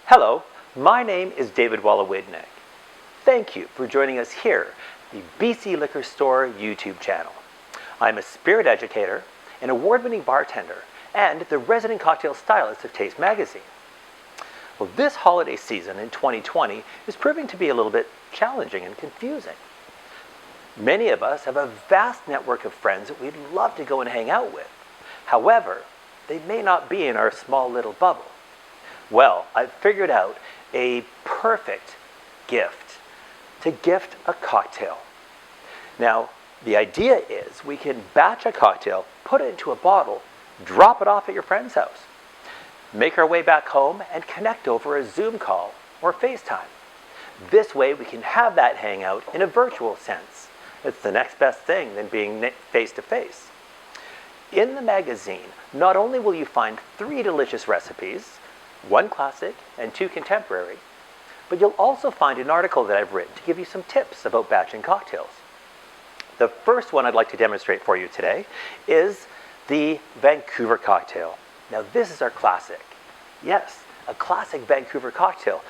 Hello, my name is David Wallawidnek. Thank you for joining us here, the BC Liquor Store YouTube channel. I'm a spirit educator, an award-winning bartender, and the resident cocktail stylist of Taste Magazine. Well, this holiday season in 2020 is proving to be a little bit challenging and confusing. Many of us have a vast network of friends that we'd love to go and hang out with. However, they may not be in our small little bubble. Well, I've figured out a perfect gift to gift a cocktail. Now, the idea is we can batch a cocktail, put it into a bottle, drop it off at your friend's house, make our way back home, and connect over a Zoom call or FaceTime. This way we can have that hangout in a virtual sense. It's the next best thing than being face-to-face. In the magazine, not only will you find 3 delicious recipes, 1 classic and 2 contemporary, but you'll also find an article that I've written to give you some tips about batching cocktails. The first one I'd like to demonstrate for you today is the Vancouver cocktail. Now this is our classic. Yes, a classic Vancouver cocktail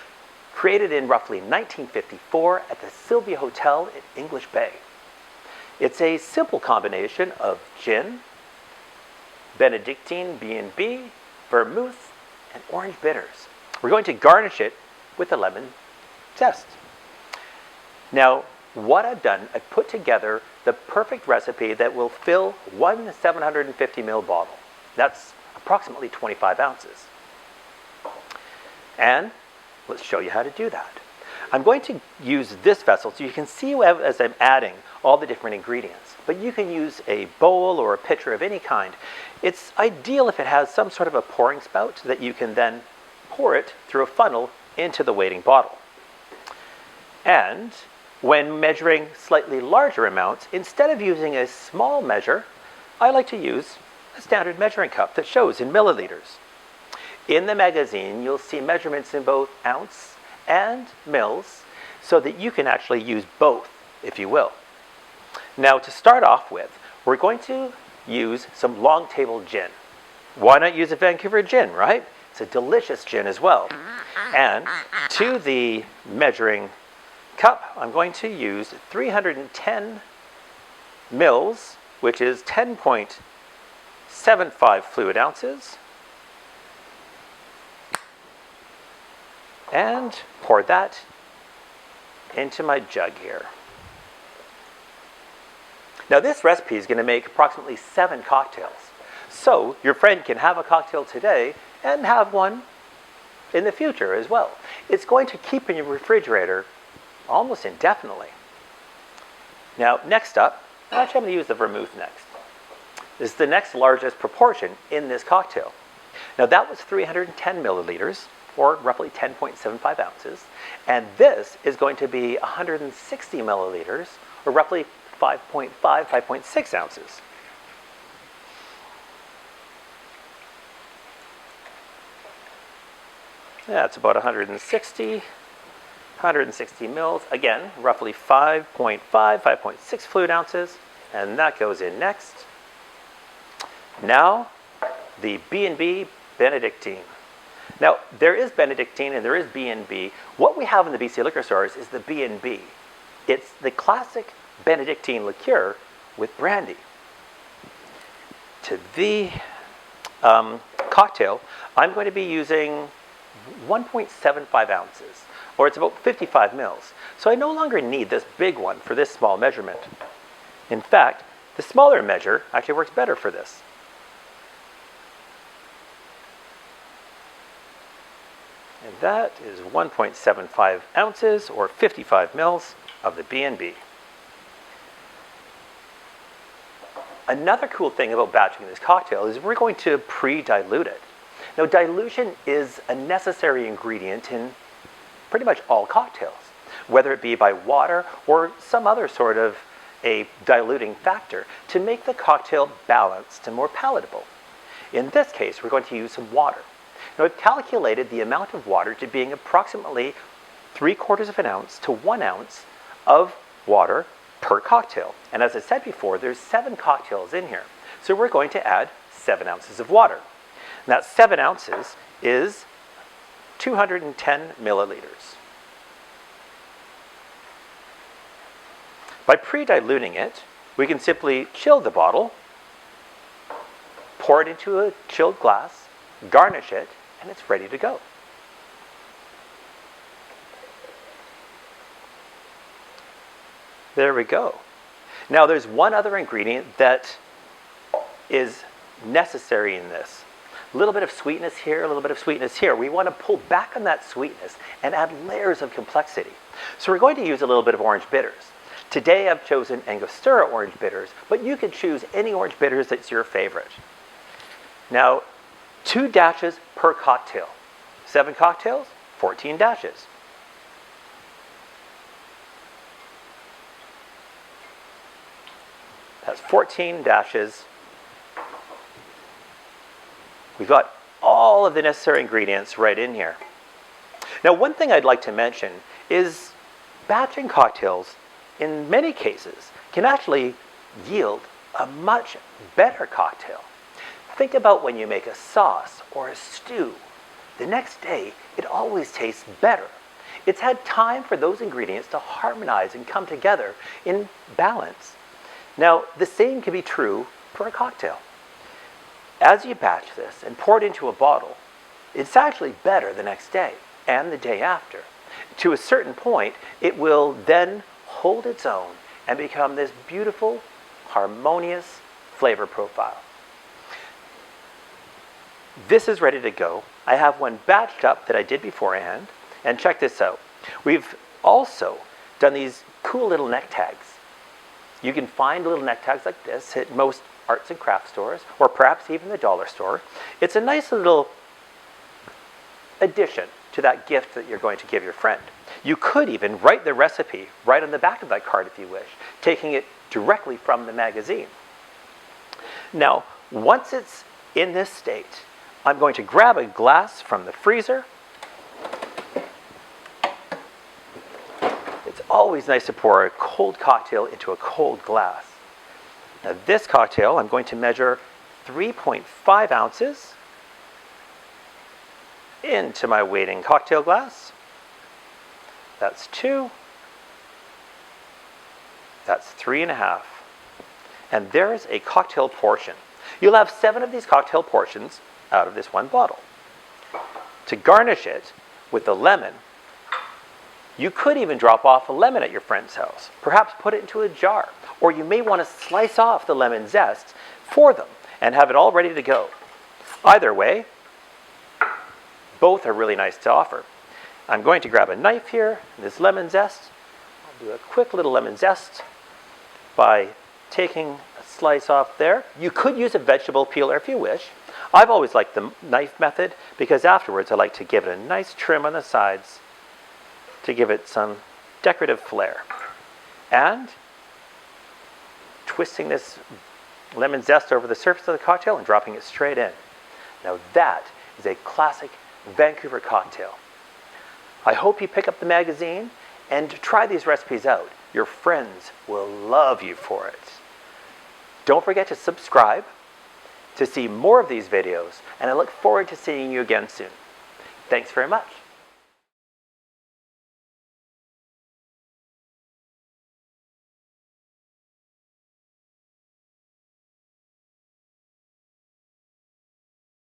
created in roughly 1954 at the Sylvia Hotel in English Bay. It's a simple combination of gin, Benedictine B&B, vermouth, and orange bitters. We're going to garnish it with a lemon zest. Now, what I've done, I've put together the perfect recipe that will fill one 750 ml bottle. That's approximately 25 ounces. And let's show you how to do that. I'm going to use this vessel so you can see as I'm adding all the different ingredients. But you can use a bowl or a pitcher of any kind. It's ideal if it has some sort of a pouring spout so that you can then pour it through a funnel into the waiting bottle. And when measuring slightly larger amounts, instead of using a small measure, I like to use a standard measuring cup that shows in milliliters. In the magazine, you'll see measurements in both ounce and mils so that you can actually use both, if you will. Now, to start off with, we're going to use some Long Table gin. Why not use a Vancouver gin, right? It's a delicious gin as well. And to the measuring cup, I'm going to use 310 mils, which is 10.75 fluid ounces. And pour that into my jug here. Now this recipe is going to make approximately 7 cocktails. So your friend can have a cocktail today and have one in the future as well. It's going to keep in your refrigerator almost indefinitely. Now next up, actually I'm going to use the vermouth next. This is the next largest proportion in this cocktail. Now that was 310 milliliters, or roughly 10.75 ounces. And this is going to be 160 milliliters, or roughly 5.6 ounces. That's about 160 mils. Again, roughly 5.6 fluid ounces. And that goes in next. Now, the B&B Benedictine. Now, there is Benedictine and there is B&B. What we have in the BC liquor stores is the B&B. It's the classic Benedictine liqueur with brandy. To the cocktail, I'm going to be using 1.75 ounces, or it's about 55 mils. So I no longer need this big one for this small measurement. In fact, the smaller measure actually works better for this. And that is 1.75 ounces, or 55 mils, of the B&B. Another cool thing about batching this cocktail is we're going to pre-dilute it. Now, dilution is a necessary ingredient in pretty much all cocktails, whether it be by water or some other sort of a diluting factor to make the cocktail balanced and more palatable. In this case, we're going to use some water. Now, I've calculated the amount of water to being approximately 3/4 of an ounce to 1 ounce of water per cocktail. And as I said before, there's 7 cocktails in here. So we're going to add 7 ounces of water. And that 7 ounces is 210 milliliters. By pre-diluting it, we can simply chill the bottle, pour it into a chilled glass, garnish it, and it's ready to go. There we go. Now there's one other ingredient that is necessary in this. A little bit of sweetness here, a little bit of sweetness here. We want to pull back on that sweetness and add layers of complexity. So we're going to use a little bit of orange bitters. Today I've chosen Angostura orange bitters, but you can choose any orange bitters that's your favorite. Now, 2 dashes per cocktail. 7 cocktails, 14 dashes. That's 14 dashes. We've got all of the necessary ingredients right in here. Now, one thing I'd like to mention is batching cocktails, in many cases, can actually yield a much better cocktail. Think about when you make a sauce or a stew. The next day, it always tastes better. It's had time for those ingredients to harmonize and come together in balance. Now, the same can be true for a cocktail. As you batch this and pour it into a bottle, it's actually better the next day and the day after. To a certain point, it will then hold its own and become this beautiful, harmonious flavor profile. This is ready to go. I have one batched up that I did beforehand, and check this out. We've also done these cool little neck tags. You can find little neck tags like this at most arts and craft stores, or perhaps even the dollar store. It's a nice little addition to that gift that you're going to give your friend. You could even write the recipe right on the back of that card if you wish, taking it directly from the magazine. Now, once it's in this state, I'm going to grab a glass from the freezer. It's always nice to pour a cold cocktail into a cold glass. Now this cocktail, I'm going to measure 3.5 ounces into my waiting cocktail glass. That's 2. That's 3.5. And there's a cocktail portion. You'll have 7 of these cocktail portions out of this one bottle. To garnish it with the lemon, you could even drop off a lemon at your friend's house. Perhaps put it into a jar. Or you may want to slice off the lemon zest for them and have it all ready to go. Either way, both are really nice to offer. I'm going to grab a knife here, this lemon zest. I'll do a quick little lemon zest by taking a slice off there. You could use a vegetable peeler if you wish. I've always liked the knife method because afterwards I like to give it a nice trim on the sides to give it some decorative flair. And twisting this lemon zest over the surface of the cocktail and dropping it straight in. Now that is a classic Vancouver cocktail. I hope you pick up the magazine and try these recipes out. Your friends will love you for it. Don't forget to subscribe to see more of these videos, and I look forward to seeing you again soon. Thanks very much.